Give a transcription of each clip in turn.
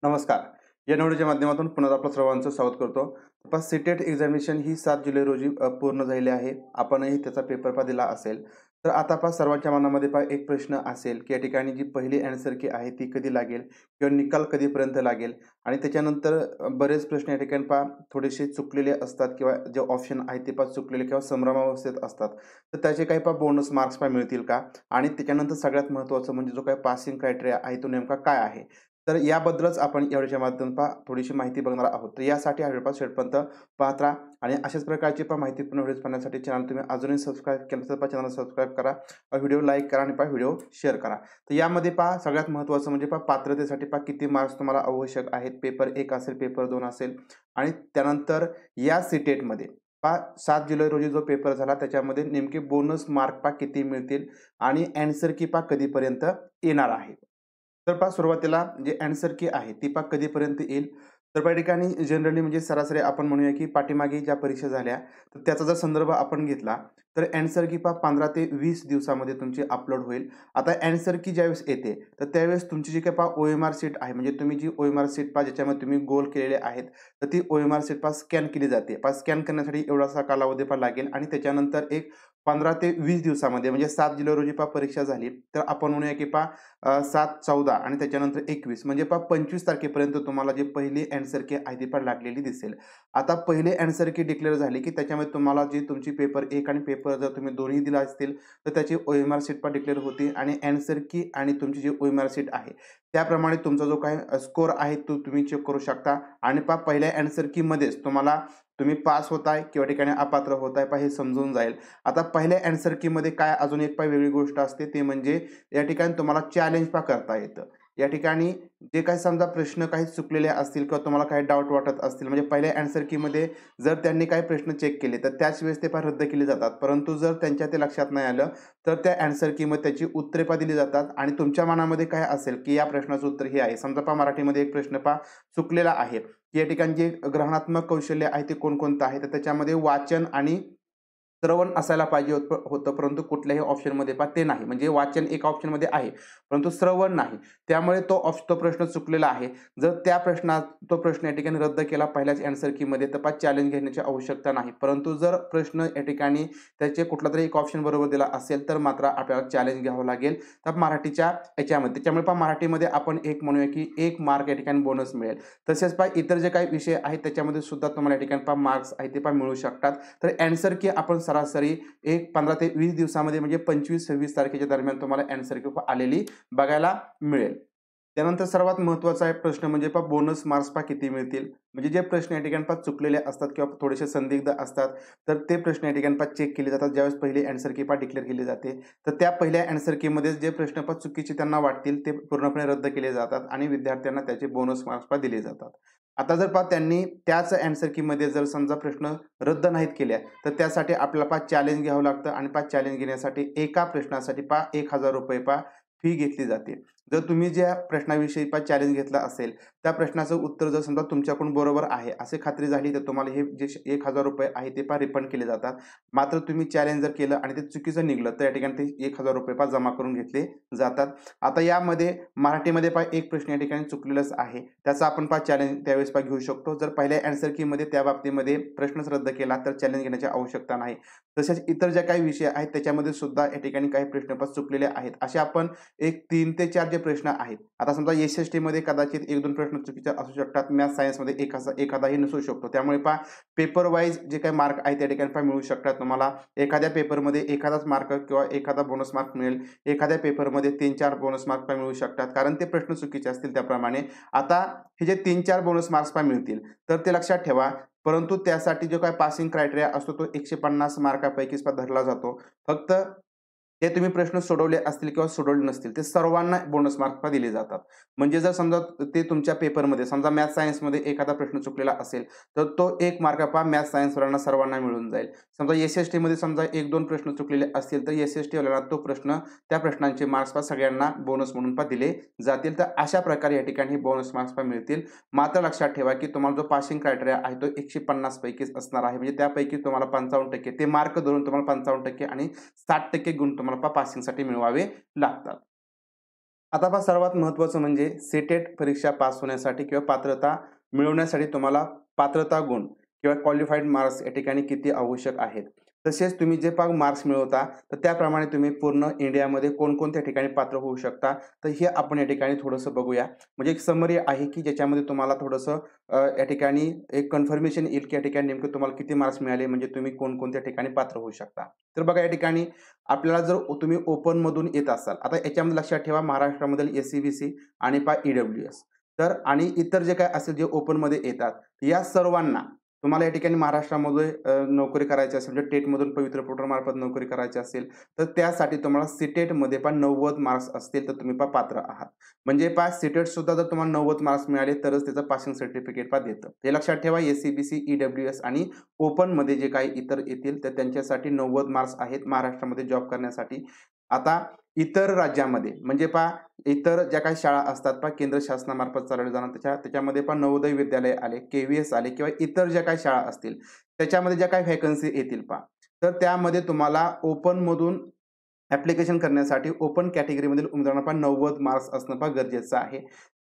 नमस्कार. या निवडीच्या माध्यमातून पुन्हा आपलं सर्वांचं स्वागत करतो. सीटेट एक्झामिनेशन ही 7 जुलै रोजी पूर्ण झालेली आहे. आपणही त्याचा पेपर दिला असेल. तर आता सर्वांच्या मनामध्ये एक प्रश्न असेल, की या ठिकाणी जी पहिली ॲन्सर की आहे ती कधी लागेल किंवा निकाल कधीपर्यंत लागेल आणि त्याच्यानंतर बरेच प्रश्न या ठिकाणी थोडेसे चुकलेले असतात किंवा जे ऑप्शन आहे ते चुकलेले किंवा संभ्रमावस्थेत असतात. तर त्याचे काही बोनस मार्क्स मिळतील का? आणि त्याच्यानंतर सगळ्यात महत्त्वाचं म्हणजे जो काही पासिंग क्रायटेरिया आहे तो नेमका काय आहे? तर याबद्दलच आपण या व्हिडिओच्या माध्यमातून थोडीशी माहिती बघणार आहोत. तर यासाठी हा व्हिडिओ शेवटपर्यंत पाहत राहा आणि अशाच प्रकारची माहितीपूर्ण व्हिडिओज पाहण्यासाठी चॅनल तुम्ही अजूनही सबस्क्राईब केलं तर चॅनल सबस्क्राईब करा, व्हिडिओ लाईक करा आणि व्हिडिओ शेअर करा. तर यामध्ये सगळ्यात महत्त्वाचं म्हणजे पात्रतेसाठी किती मार्क्स तुम्हाला आवश्यक आहेत. पेपर 1 असेल, पेपर 2 असेल आणि त्यानंतर या सीटेटमध्ये 7 जुलै रोजी जो पेपर झाला त्याच्यामध्ये नेमके बोनस मार्क किती मिळतील आणि ॲन्सर की कधीपर्यंत येणार आहे. तर सुरुवातीला जे ॲन्सर की आहे ती कधीपर्यंत येईल. तर या ठिकाणी जनरली म्हणजे सरासरी आपण म्हणूया की पाठीमागे ज्या परीक्षा झाल्या तर त्याचा जर संदर्भ आपण घेतला तर ॲन्सर की 15 ते 20 दिवसामध्ये तुमची अपलोड होईल. आता ॲन्सर की ज्यावेळेस येते तर त्यावेळेस तुमची जी काही OMR शीट आहे म्हणजे तुम्ही जी OMR शीट ज्याच्यामध्ये तुम्ही गोल केलेले आहेत तर ती OMR शीट स्कॅन केली जाते. स्कॅन करण्यासाठी एवढासा कालावधी लागेल आणि त्याच्यानंतर एक 15 ते 20 दिवसामध्ये म्हणजे 7 जुलै रोजी परीक्षा झाली तर आपण म्हणूया की 7, 14 आणि त्याच्यानंतर 21 म्हणजे 25 तारखेपर्यंत तुम्हाला जी पहिली ॲन्सर की आहे ती लागलेली दिसेल. आता पहिले ॲन्सर की डिक्लेअर झाली की त्याच्यामध्ये तुम्हाला जी तुमची पेपर 1 आणि पेपर जर तुम्ही दोन्ही दिला असतील तर त्याची OMR शीट डिक्लेअर होते आणि ॲन्सर की आणि तुमची जी OMR शीट आहे त्याप्रमाणे तुमचा जो काही स्कोर आहे तो तुम्ही चेक करू शकता आणि पहिल्या ॲन्सर की मध्येच तुम्ही पास होताय किंवा ठिकाणी अपात्र होताय हे समजून जाईल. आता पहिल्या ॲन्सर की मध्ये काय अजून एक वेगळी गोष्ट असते ते म्हणजे या ठिकाणी तुम्हाला चॅलेंज करता येतं. या ठिकाणी जे काही समजा प्रश्न काही चुकलेले असतील किंवा तुम्हाला काही डाऊट वाटत असतील म्हणजे पहिल्या ॲन्सर की मध्ये जर त्यांनी काही प्रश्न चेक केले तर त्याच वेळेस ते रद्द केले जातात. परंतु जर त्यांच्या ते लक्षात नाही आलं तर त्या ॲन्सर की मध्ये त्याची उत्तरे दिली जातात आणि तुमच्या मनामध्ये काय असेल की या प्रश्नाचं उत्तर हे आहे. समजा मराठीमध्ये एक प्रश्न चुकलेला आहे. या ठिकाणी जे ग्रहणात्मक कौशल्य आहे ते कोणकोणतं आहे तर त्याच्यामध्ये वाचन आणि श्रवण असायला पाहिजे होतं परंतु कुठल्याही ऑप्शनमध्ये ते नाही. म्हणजे वाचन एका ऑप्शनमध्ये आहे परंतु श्रवण नाही. त्यामुळे तो प्रश्न चुकलेला आहे. जर त्या तो प्रश्न या ठिकाणी रद्द केला पहिल्याच ॲन्सर की मध्ये तर चॅलेंज घेण्याची आवश्यकता नाही. परंतु जर प्रश्न या ठिकाणी त्याचे कुठलातरी एक ऑप्शन बरोबर दिला असेल तर मात्र आपल्याला चॅलेंज घ्यावं लागेल तर मराठीच्या याच्यामध्ये. त्याच्यामुळे मराठीमध्ये आपण एक म्हणूया की 1 मार्क या ठिकाणी बोनस मिळेल. तसेच इतर जे काही विषय आहेत त्याच्यामध्ये सुद्धा तुम्हाला या ठिकाणी मार्क्स आहे ते मिळू शकतात. तर ॲन्सर की आपण सरासरी 15 ते 20 दिवसामध्ये म्हणजे 25-26 तारखेच्या दरम्यान तुम्हाला ॲन्सर की आलेली बघायला मिळेल. त्यानंतर सर्वात महत्त्वाचा प्रश्न म्हणजे बोनस मार्क्स किती मिळतील. म्हणजे जे प्रश्न या ठिकाणी चुकलेले असतात किंवा थोडेसे संदिग्ध असतात तर ते प्रश्न या ठिकाणी चेक केले जातात ज्यावेळेस पहिली ॲन्सर की डिक्लेअर केली जाते. तर त्या पहिल्या ॲन्सर की मध्ये जे प्रश्न चुकीचे त्यांना वाटतील ते पूर्णपणे रद्द केले जातात आणि विद्यार्थ्यांना त्याचे बोनस मार्क्स दिले जातात. आता जर त्यांनी त्याच ॲन्सर की मध्ये जर समजा प्रश्न रद्द नाहीत केल्या तर त्यासाठी आपल्याला चॅलेंज घ्यावं लागतं आणि चॅलेंज घेण्यासाठी एका प्रश्नासाठी ₹1000 फी घेतली जाते. जर तुम्ही ज्या प्रश्नाविषयी चॅलेंज घेतला असेल त्या प्रश्नाचं उत्तर जर समजा तुमच्याकडून बरोबर आहे अशी खात्री झाली तर तुम्हाला हे जे ₹1000 आहे ते रिफंड केले जातात. मात्र तुम्ही चॅलेंज जर केलं आणि ते चुकीचं निघालं तर या ठिकाणी ते ₹1000 जमा करून घेतले जातात. आता यामध्ये मराठीमध्ये एक प्रश्न या ठिकाणी चुकलेलाच आहे त्याचा आपण चॅलेंज त्यावेळेस घेऊ शकतो. जर पहिल्या ॲन्सर की मध्ये त्या बाबतीमध्ये प्रश्नच रद्द केला तर चॅलेंज घेण्याची आवश्यकता नाही. तसेच इतर जे काही विषय आहेत त्याच्यामध्ये सुद्धा या ठिकाणी काही प्रश्न चुकलेले आहेत. असे आपण एक 3 ते 4 जे प्रश्न आहेत. आता समजा SST मध्ये कदाचित 1-2 प्रश्न चुकीचे असू शकतात. मॅथ्स सायन्समध्ये एखादाही नसू शकतो. त्यामुळे पेपर वाईज जे काही मार्क आहेत त्या ठिकाणी मिळू शकतात. तुम्हाला एखाद्या पेपरमध्ये एखादाच मार्क किंवा एखादा बोनस मार्क मिळेल. एखाद्या पेपरमध्ये 3-4 बोनस मार्क मिळू शकतात कारण ते प्रश्न चुकीचे असतील त्याप्रमाणे. आता हे जे 3-4 बोनस मार्क्स मिळतील तर ते लक्षात ठेवा. परंतु त्यासाठी जो काही पासिंग क्रायटेरिया असतो तो 150 मार्कापैकीच धरला जातो. फक्त ते तुम्ही प्रश्न सोडवले असतील किंवा सोडवले नसतील ते सर्वांना बोनस मार्क दिले जातात. म्हणजे जर समजा ते तुमच्या पेपरमध्ये समजा मॅथ्स सायन्समध्ये एखादा प्रश्न चुकलेला असेल तर तो 1 मार्क मॅथ्स सायन्सवाल्यांना सर्वांना मिळून जाईल. समजा SST मध्ये समजा 1-2 प्रश्न चुकलेले असतील तर SST वाल्यांना तो प्रश्न त्या प्रश्नांचे मार्क्स सगळ्यांना बोनस म्हणून दिले जातील. तर अशा प्रकारे या ठिकाणी बोनस मार्क्स मिळतील. मात्र लक्षात ठेवा की तुम्हाला जो पासिंग क्रायटेरिया आहे तो 150 पैकीच असणार आहे. म्हणजे त्यापैकी तुम्हाला 55% ते मार्क धरून तुम्हाला 55% आणि 60% गुण तुम्हाला पासिंगसाठी मिळवावे लागतात. आता पहा सर्वात महत्त्वाचं म्हणजे सीटेट परीक्षा पास होण्यासाठी किंवा पात्रता मिळवण्यासाठी तुम्हाला पात्रता गुण किंवा क्वालिफाईड मार्क्स या ठिकाणी किती आवश्यक आहेत. तसेच तुम्ही जे पहा मार्क्स मिळवता, तर त्याप्रमाणे तुम्ही पूर्ण इंडियामध्ये कोणकोणत्या ठिकाणी पात्र होऊ शकता, तर हे आपण या ठिकाणी थोडंसं बघूया. म्हणजे एक समरी आहे, की ज्याच्यामध्ये तुम्हाला थोडंसं या ठिकाणी एक कन्फर्मेशन येईल, की या ठिकाणी नेमकं तुम्हाला किती मार्क्स मिळाले, म्हणजे तुम्ही कोणकोणत्या ठिकाणी पात्र होऊ शकता. तर बघा या ठिकाणी आपल्याला जर तुम्ही ओपनमधून येत असाल, आता याच्यामध्ये लक्षात ठेवा महाराष्ट्रामधील एस-सी-बी-सी आणि ई-डब्ल्यू-एस तर आणि इतर जे काही असेल जे ओपनमध्ये येतात, या सर्वांना तुम्हाला या ठिकाणी महाराष्ट्रामध्ये नोकरी करायची असेल, म्हणजे टेटमधून पवित्र पोर्टलमार्फत नोकरी करायची असेल, तर त्यासाठी तुम्हाला सी-टेटमध्ये पण 90 मार्क्स असतील, तर तुम्ही पात्र आहात. म्हणजे सी-टेट सुद्धा जर तुम्हाला 90 मार्क्स मिळाले, तरच त्याचं पासिंग सर्टिफिकेट देतं. हे लक्षात ठेवा, एस-सी-बी-सी, ई-डब्ल्यू-एस आणि ओपनमध्ये जे काही इतर येतील, तर त्यांच्यासाठी 90 मार्क्स आहेत महाराष्ट्रामध्ये जॉब करण्यासाठी. आता इतर राज्यामध्ये म्हणजे इतर ज्या काही शाळा असतात केंद्र शासनामार्फत चालवल्या जाणार त्याच्यामध्ये नवोदय विद्यालय आले, के-व्ही-एस आले किंवा इतर ज्या काही शाळा असतील, त्याच्यामध्ये ज्या काही व्हॅकन्सी येतील तर त्यामध्ये तुम्हाला ओपनमधून ॲप्लिकेशन करण्यासाठी ओपन कॅटेगरीमधील उमेदवारांना 90 मार्क्स असणं गरजेचं आहे.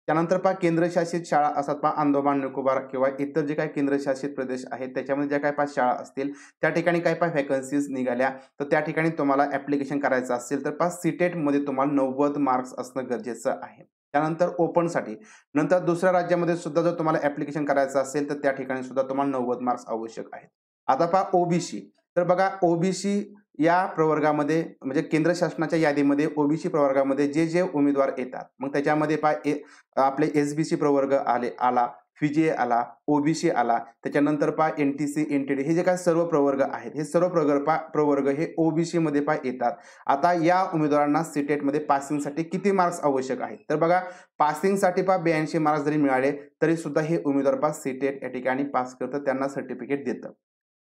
त्यानंतर केंद्रशासित शाळा असतात अंदोमान निकोबार किंवा इतर जे काही केंद्रशासित प्रदेश आहेत त्याच्यामध्ये ज्या काही शाळा असतील त्या ठिकाणी काही व्हॅकन्सीज निघाल्या तर त्या ठिकाणी तुम्हाला ॲप्लिकेशन करायचं असेल तर सी-टेटमध्ये तुम्हाला 90 मार्क्स असणं गरजेचं आहे. त्यानंतर ओपनसाठी नंतर दुसऱ्या राज्यामध्ये सुद्धा जर तुम्हाला ॲप्लिकेशन करायचं असेल तर त्या ठिकाणी सुद्धा तुम्हाला 90 मार्क्स आवश्यक आहेत. आता ओबीसी तर बघा ओबीसी या प्रवर्गामध्ये म्हणजे केंद्र शासनाच्या यादीमध्ये ओबीसी प्रवर्गामध्ये जे उमेदवार येतात मग त्याच्यामध्ये आपले एसबीसी प्रवर्ग आला, फिजीए आला, ओबीसी आला, त्याच्यानंतर एनटीसी, एनटीडी हे जे काही सर्व प्रवर्ग आहेत हे सर्व प्रवर्ग हे ओबीसी मध्ये येतात. आता या उमेदवारांना सी-टेटमध्ये पासिंगसाठी किती मार्क्स आवश्यक आहेत तर बघा पासिंगसाठी 82 मार्क्स जरी मिळाले तरी सुद्धा हे उमेदवार सी-टेट या ठिकाणी पास करतं त्यांना सर्टिफिकेट देतं.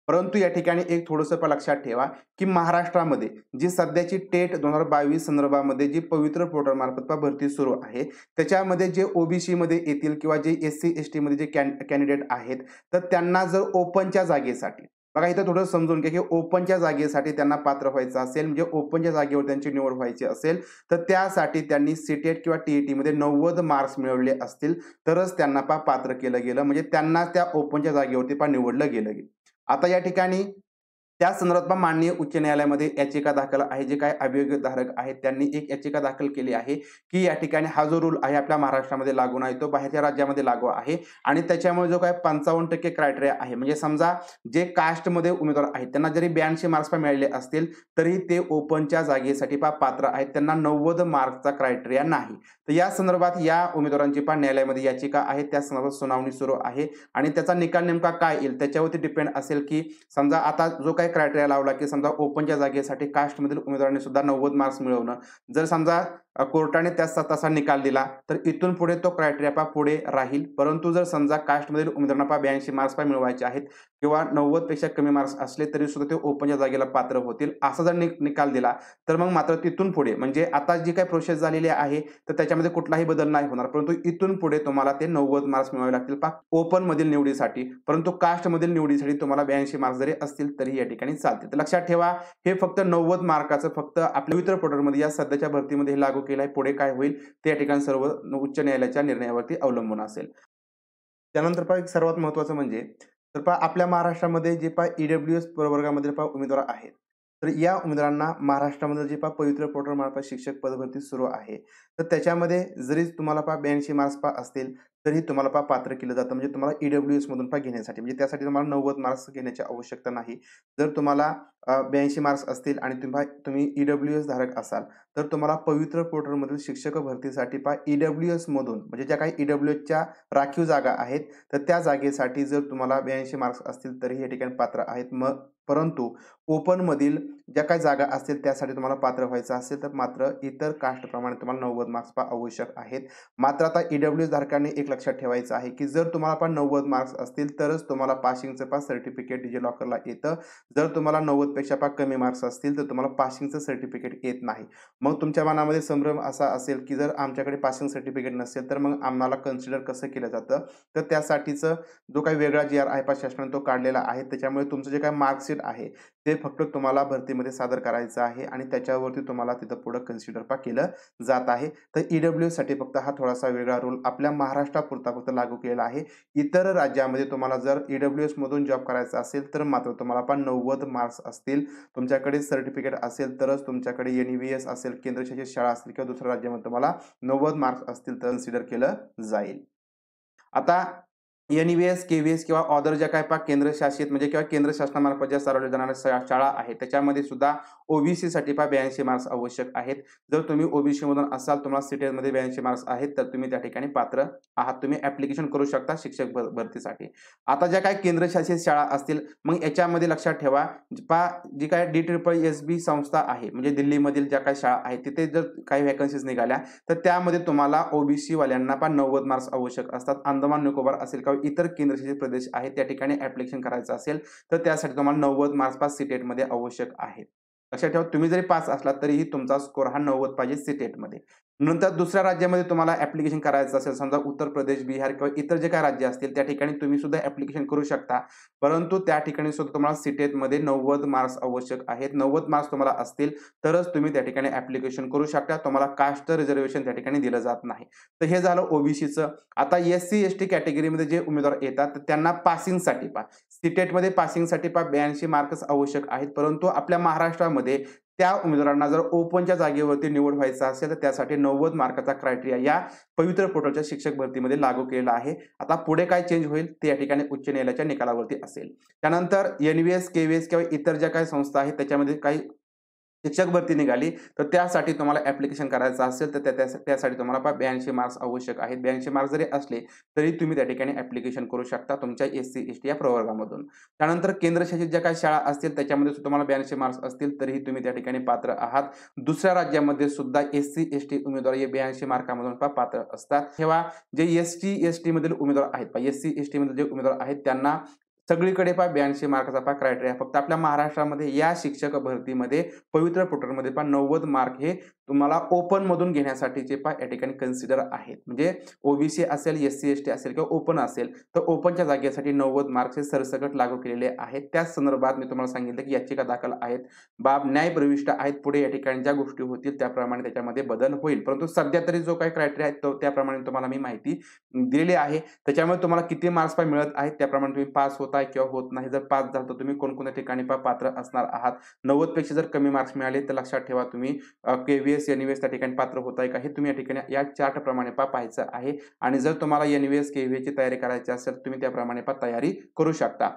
परंतु या ठिकाणी एक थोडंसं लक्षात ठेवा की महाराष्ट्रामध्ये जी सध्याची टेट 2022 संदर्भामध्ये जी पवित्र पोर्टल मार्फत भरती सुरू आहे त्याच्यामध्ये जे ओबीसी मध्ये येतील किंवा जे एससी एसटी मध्ये जे कॅन्डिडेट आहेत तर त्यांना जर ओपनच्या जागेसाठी बघा इथं थोडं समजून घ्या की ओपनच्या जागेसाठी त्यांना पात्र व्हायचं असेल म्हणजे ओपनच्या जागेवर त्यांची निवड व्हायची असेल तर त्यासाठी त्यांनी सी-टेट किंवा टीईटी मध्ये 90 मार्क्स मिळवले असतील तरच त्यांना पात्र केलं गेलं म्हणजे त्यांना त्या ओपनच्या जागेवरती निवडलं गेलं. आता या ठिकाणी त्या संदर्भात माननीय उच्च न्यायालयामध्ये याचिका दाखल आहे जे काही अभियोगधारक आहेत त्यांनी एक याचिका दाखल केली आहे की या ठिकाणी हा जो रूल आहे आपल्या महाराष्ट्रामध्ये लागू नाही तो बाहेरच्या राज्यामध्ये लागू आहे आणि त्याच्यामुळे जो काही 55% क्रायटेरिया आहे म्हणजे समजा जे कास्टमध्ये उमेदवार आहेत त्यांना जरी 82 मार्क्स मिळाले असतील तरी ते ओपनच्या जागेसाठी पात्र आहेत त्यांना 90 मार्क्सचा क्रायटेरिया नाही. तर या संदर्भात या उमेदवारांची न्यायालयामध्ये याचिका आहे त्या संदर्भात सुनावणी सुरू आहे आणि त्याचा निकाल नेमका काय येईल त्याच्यावरती डिपेंड असेल की समजा आता जो काही क्रायटेरिया लावला की समजा ओपनच्या जागेसाठी कास्टमधील उमेदवारांनी सुद्धा 90 मार्क्स मिळवणं जर समजा कोर्टाने तसा निकाल दिला तर इथून पुढे तो क्रायटेरिया पुढे राहील. परंतु जर समजा कास्टमधील उमेदवारांना 82 मार्क्स मिळवायचे आहेत किंवा 90 पेक्षा कमी मार्क्स असले तरी सुद्धा ते ओपनच्या जागेला पात्र होतील असा जर निकाल दिला तर मग मात्र तिथून पुढे म्हणजे आता जी काही प्रोसेस झालेली आहे तर त्याच्यामध्ये कुठलाही बदल नाही होणार परंतु इथून पुढे तुम्हाला ते 90 मार्क्स मिळवावे लागतील ओपन मधील निवडीसाठी. परंतु कास्ट मधील निवडीसाठी तुम्हाला 82 मार्क्स जरी असतील तरी या ठिकाणी चालते. तर लक्षात ठेवा हे फक्त 90 मार्काचं फक्त आपल्या पवित्र पोर्टलमध्ये या सध्याच्या भरतीमध्ये लागू केलं आहे. पुढे काय होईल ते या ठिकाणी सर्व उच्च न्यायालयाच्या निर्णयावरती अवलंबून असेल. त्यानंतर एक सर्वात महत्त्वाचं म्हणजे तर आपल्या महाराष्ट्रामध्ये जे ई-डब्ल्यू-एस प्रवर्गामधील उमेदवार आहेत तर या उमेदवारांना महाराष्ट्रामध्ये जे पवित्र पोर्टल मार्फत शिक्षक पदभरती सुरू आहे तर त्याच्यामध्ये जरी तुम्हाला 82 मार्क्स असतील तरी तुम्हाला पात्र केलं जातं म्हणजे तुम्हाला ई-डब्ल्यू-एस मधून घेण्यासाठी म्हणजे त्यासाठी तुम्हाला 90 मार्क्स घेण्याची आवश्यकता नाही. जर तुम्हाला 82 मार्क्स असतील आणि तुम्ही ई-डब्ल्यू-एस धारक असाल तर तुम्हाला पवित्र पोर्टलमधील शिक्षक भरतीसाठी ई-डब्ल्यू-एस मधून म्हणजे ज्या काही ई-डब्ल्यू-एसच्या राखीव जागा आहेत तर त्या जागेसाठी जर तुम्हाला 82 मार्क्स असतील तरी या ठिकाणी पात्र आहेत. परंतु ओपन मधील ज्या काही जागा असतील त्यासाठी तुम्हाला पात्र व्हायचं असेल तर मात्र इतर कास्ट प्रमाणे तुम्हाला 90 मार्क्स आवश्यक आहेत. मात्र आता ई-डब्ल्यू-एस धारकांनी एक लक्षात ठेवायचं आहे की जर तुम्हाला 90 मार्क्स असतील तरच तुम्हाला पासिंगचं सर्टिफिकेट डिजिलॉकरला येतं. जर तुम्हाला 90 पेक्षा कमी मार्क्स असतील तर तुम्हाला पासिंगचं सर्टिफिकेट येत नाही. मग तुमच्या मनामध्ये संभ्रम असा असेल की जर आमच्याकडे पासिंग सर्टिफिकेट नसेल तर मग आम्हाला कन्सिडर कसं केलं जातं तर त्यासाठीचं जो काही वेगळा GR आहे शासनाने तो काढलेला आहे त्याच्यामुळे तुमचं जे काही मार्कशीट आहे ते फक्त तुम्हाला भरतीमध्ये सादर करायचं आहे आणि त्याच्यावरती तुम्हाला तिथं पुढं कन्सिडर केलं जात आहे. तर ईडब्ल्यूएससाठी फक्त हा थोडासा वेगळा रूल आपल्या महाराष्ट्रापुरता फक्त लागू केलेला आहे. इतर राज्यामध्ये तुम्हाला जर ईडब्ल्यूएसमधून जॉब करायचा असेल तर मात्र तुम्हाला पण 90 मार्क्स असतील. तुमच्याकडे सर्टिफिकेट असेल तरच तुमच्याकडे एन-ई-व्ही-एस असेल, केंद्रशासित शाळा असतील किंवा दुसऱ्या राज्यामध्ये तुम्हाला 90 मार्क्स असतील तर कन्सिडर केलं जाईल. आता एन-ई-व्ही-एस, के-व्ही-एस किंवा अदर ज्या काही केंद्रशासित म्हणजे किंवा केंद्र शासनामार्फत ज्या चालवल्या जाणाऱ्या शाळा आहेत त्याच्यामध्ये सुद्धा ओबीसीसाठी 82 मार्क्स आवश्यक आहेत. जर तुम्ही ओबीसी मधून असाल, तुम्हाला सीटेटमध्ये 82 मार्क्स आहेत, तर तुम्ही त्या ठिकाणी पात्र आहात. तुम्ही ॲप्लिकेशन करू शकता शिक्षक भरतीसाठी. आता ज्या काही केंद्रशासित शाळा असतील, मग याच्यामध्ये लक्षात ठेवा, जी काही DSSB संस्था आहे, म्हणजे दिल्लीमधील ज्या काही शाळा आहेत, तिथे जर काही व्हॅकन्सीज निघाल्या, तर त्यामध्ये तुम्हाला ओबीसी वाल्यांना पण 90 मार्क्स आवश्यक असतात. अंदमान निकोबार असेल किंवा इतर केंद्रशासित प्रदेश आहेत, त्या ठिकाणी ॲप्लिकेशन करायचं असेल, तर त्यासाठी तुम्हाला 90 मार्क्स पास सीटेटमध्ये आवश्यक आहेत. लक्षात ठेवा, तुम्ही जरी पास असलात तरीही तुमचा स्कोर हा 90 पाहिजे सीटेटमध्ये. नंतर दुसऱ्या राज्यामध्ये तुम्हाला ॲप्लिकेशन करायचं असेल, समजा उत्तर प्रदेश, बिहार किंवा इतर जे काही राज्य असतील, त्या ठिकाणी तुम्ही सुद्धा ॲप्लिकेशन करू शकता. परंतु त्या ठिकाणी सुद्धा तुम्हाला सीटेटमध्ये 90 मार्क्स आवश्यक आहेत. 90 मार्क्स तुम्हाला असतील तरच तुम्ही त्या ठिकाणी ॲप्लिकेशन करू शकता. तुम्हाला कास्ट रिझर्वेशन त्या ठिकाणी दिलं जात नाही. तर हे झालं ओबीसीचं. आता एस-सी, एस-टी कॅटेगरीमध्ये जे उमेदवार येतात, तर त्यांना पासिंगसाठी सीटेटमध्ये पासिंगसाठी 82 मार्क्स आवश्यक आहेत. परंतु आपल्या महाराष्ट्रामध्ये त्या उमेदवारांना जर ओपनच्या जागेवरती निवड व्हायचं असेल, तर त्यासाठी 90 मार्काचा क्रायटेरिया या पवित्र पोर्टलच्या शिक्षक भरतीमध्ये लागू केलेला आहे. आता पुढे काय चेंज होईल ते या ठिकाणी उच्च न्यायालयाच्या निकालावरती असेल. त्यानंतर एन-व्ही-एस, के-व्ही-एस किंवा इतर ज्या काही संस्था आहेत त्याच्यामध्ये काही शिक्षक भरती निघाली, तर त्यासाठी तुम्हाला ॲप्लिकेशन करायचं असेल तर त्यासाठी तुम्हाला 82 मार्क्स आवश्यक आहेत. 82 मार्क्स जरी असले तरी तुम्ही त्या ठिकाणी ॲप्लिकेशन करू शकता तुमच्या एस-सी, एस-टी या प्रवर्गामधून. त्यानंतर केंद्रशासित ज्या काही शाळा असतील त्याच्यामध्ये सुद्धा तुम्हाला 82 मार्क्स असतील तरीही तुम्ही त्या ठिकाणी पात्र आहात. दुसऱ्या राज्यामध्ये सुद्धा एस-सी, एस-टी उमेदवार हे 82 मार्कामधून पात्र असतात. तेव्हा जे एस-टी, एस-टी मधील उमेदवार आहेत, एस-सी, एस-टी मधील जे उमेदवार आहेत त्यांना सगळीकडे 82 मार्काचा क्रायटेरिया, फक्त आपल्या महाराष्ट्रामध्ये या शिक्षक भरतीमध्ये पवित्र पोर्टलमध्ये 90 मार्क हे तुम्हाला ओपन मधून घेण्यासाठीचे या ठिकाणी कन्सिडर आहेत. म्हणजे ओबीसी असेल, एस-सी, एस-टी असेल किंवा ओपन असेल, तर ओपनच्या जागेसाठी 90 मार्क्स हे सरसकट लागू केलेले आहेत. त्याच संदर्भात मी तुम्हाला सांगितलं की याचिका दाखल आहेत, बाब न्याय प्रविष्ट आहेत. पुढे या ठिकाणी ज्या गोष्टी होतील त्याप्रमाणे त्याच्यामध्ये बदल होईल. परंतु सध्या तरी जो काही क्रायटेरिया आहे तो त्याप्रमाणे तुम्हाला मी माहिती दिलेली आहे. त्याच्यामुळे तुम्हाला किती मार्क्स मिळत आहेत त्याप्रमाणे तुम्ही पास होताय किंवा होत नाही. जर पास झाला तर तुम्ही कोणकोणत्या ठिकाणी पात्र असणार आहात. 90 पेक्षा जर कमी मार्क्स मिळाले तर लक्षात ठेवा तुम्ही के-व्ही-एस, एन-ई-व्ही-एस त्या ठिकाणी पात्र होताय का हे तुम्ही या ठिकाणी या चार्ट प्रमाणे पाहायचं आहे. आणि जर तुम्हाला एन-ई-व्ही-एस, के-व्ही-एस ची तयारी करायची असेल तुम्ही त्याप्रमाणे तयारी करू शकता.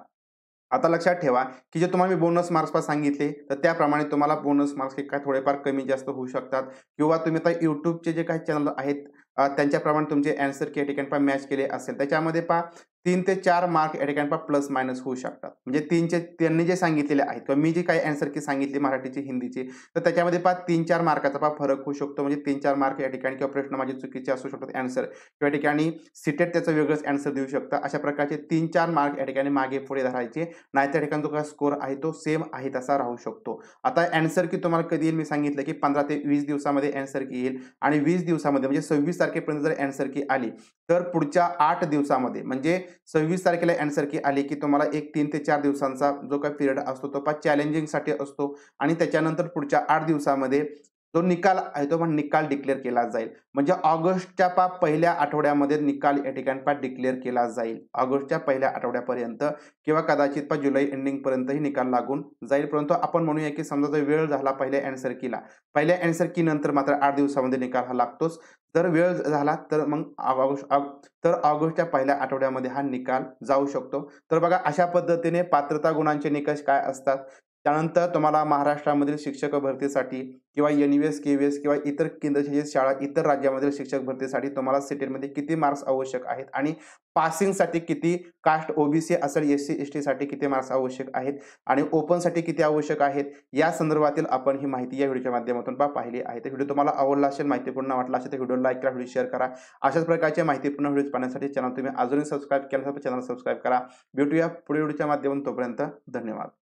आता लक्षात ठेवा की जे तुम्हाला मी बोनस मार्क्स सांगितले, तर त्याप्रमाणे तुम्हाला बोनस मार्क्स हे काय थोडेफार कमी जास्त होऊ शकतात किंवा तुम्ही आता YouTubeचे जे काही चॅनल आहेत त्यांच्याप्रमाणे तुमचे आन्सर की या ठिकाणी मॅच केले असेल, त्याच्यामध्ये 3 ते 4 मार्क या ठिकाणी प्लस मायनस होऊ शकतात. म्हणजे त्यांनी जे सांगितलेले आहेत किंवा मी जी काही आन्सर की सांगितली मराठीची, हिंदीची, तर त्याच्यामध्ये 3-4 मार्काचा फरक होऊ शकतो. म्हणजे 3-4 मार्क या ठिकाणी किंवा प्रश्न माझे चुकीचे असू शकतात आन्सर किंवा ठिकाणी सीटेट त्याचं वेगळंच आन्सर देऊ शकतं. अशा प्रकारचे 3-4 मार्क या ठिकाणी मागे पुढे धरायचे नाही, त्या ठिकाणी जो काही स्कोर आहे तो सेम आहे तसा राहू शकतो. आता आन्सर की तुम्हाला कधी येईल मी सांगितलं की 15 ते 20 दिवसामध्ये आन्सर की येईल आणि 20 दिवसामध्ये म्हणजे 26 तारखेपर्यंत जर आन्सर की आली तर पुढच्या 8 दिवसामध्ये म्हणजे 26 तारखेला आन्सर की आली की तुम्हाला 3 ते 4 दिवसांचा जो काही पिरियड असतो तो चॅलेंजिंगसाठी असतो आणि त्याच्यानंतर पुढच्या 8 दिवसामध्ये जो निकाल आहे तो निकाल डिक्लेअर केला जाईल. म्हणजे ऑगस्टच्या पहिल्या आठवड्यामध्ये निकाल या ठिकाणी डिक्लेअर केला जाईल. ऑगस्टच्या पहिल्या आठवड्यापर्यंत किंवा कदाचित जुलै एंडिंग पर्यंतही निकाल लागून जाईल. परंतु आपण म्हणूया की समजा जर वेळ झाला पहिल्या आन्सर की नंतर मात्र 8 दिवसामध्ये निकाल हा लागतोच. जर वेळ झाला तर मग ऑगस्टच्या पहिल्या आठवड्यामध्ये हा निकाल जाऊ शकतो. तर बघा अशा पद्धतीने पात्रता गुणांचे निकष काय असतात. त्यानंतर तुम्हाला महाराष्ट्रामधील शिक्षक भरतीसाठी किंवा एन-ई-व्ही-एस, के-व्ही-एस किंवा इतर केंद्रशासित शाळा, इतर राज्यामधील शिक्षक भरतीसाठी तुम्हाला सीटेटमध्ये किती मार्क्स आवश्यक आहेत आणि पासिंगसाठी किती, कास्ट ओबीसी असेल, एस-सी, एस-टी साठी किती मार्क्स आवश्यक आहेत आणि ओपनसाठी किती आवश्यक आहेत, या संदर्भातील आपण ही माहिती या व्हिडिओच्या माध्यमातून पाहिली आहे. तर व्हिडिओ तुम्हाला आवडला असेल, माहितीपूर्ण वाटला असेल तर व्हिडिओ लाईक करा, व्हिडिओ शेअर करा. अशाच प्रकारचे माहितीपूर्ण व्हिडिओ पाहण्यासाठी चॅनल तुम्ही अजूनही सबस्क्राईब केला तर चॅनल सबस्क्राईब करा. भेटूया पुढील व्हिडिओच्या माध्यमातून. तोपर्यंत धन्यवाद.